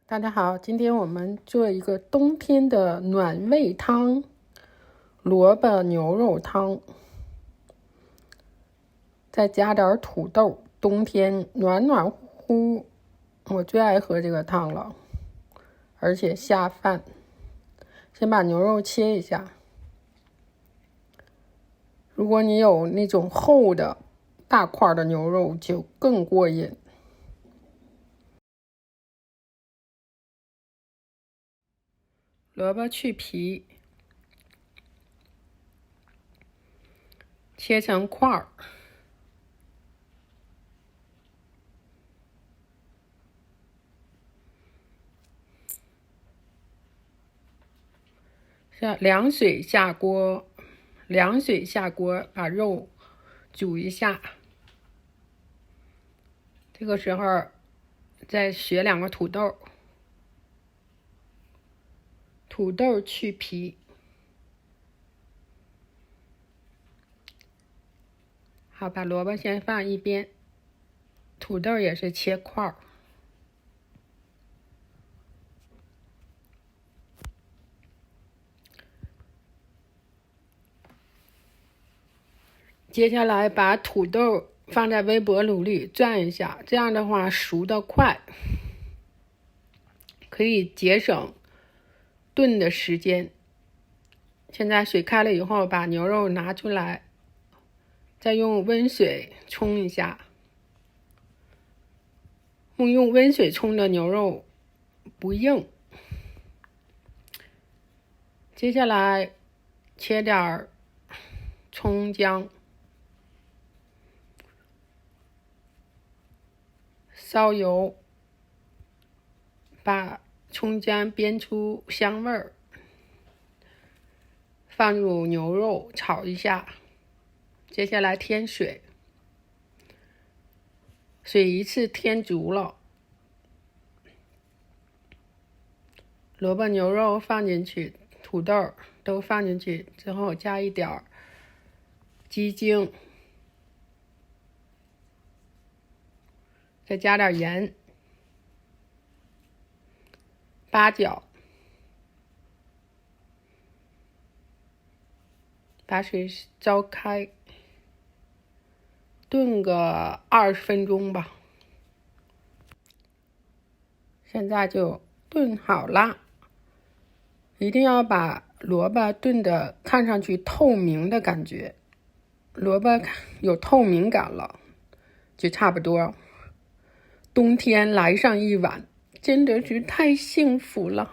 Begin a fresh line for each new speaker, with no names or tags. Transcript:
大家好，今天我们做一个冬天的暖胃汤——萝卜牛肉汤，再加点土豆，冬天暖暖乎乎，我最爱喝这个汤了，而且下饭。先把牛肉切一下，如果你有那种厚的大块的牛肉就更过瘾。萝卜去皮，切成块儿，凉水下锅，把肉煮一下。这个时候再学2个土豆，去皮。好，把萝卜先放一边，土豆也是切块儿。接下来把土豆放在微波炉里转一下，这样的话熟得快，可以节省炖的时间。现在水开了以后，把牛肉拿出来，再用温水冲一下。用温水冲的牛肉不硬。接下来切点葱姜，烧油，把葱姜煸出香味儿，放入牛肉炒一下。接下来添水，水一次添足了，萝卜牛肉放进去，土豆都放进去之后，加一点鸡精，再加点盐、八角，把水烧开，炖个20分钟吧。现在就炖好啦，一定要把萝卜炖的看上去透明的感觉，萝卜有透明感了，就差不多。冬天来上一碗，真的是太幸福了。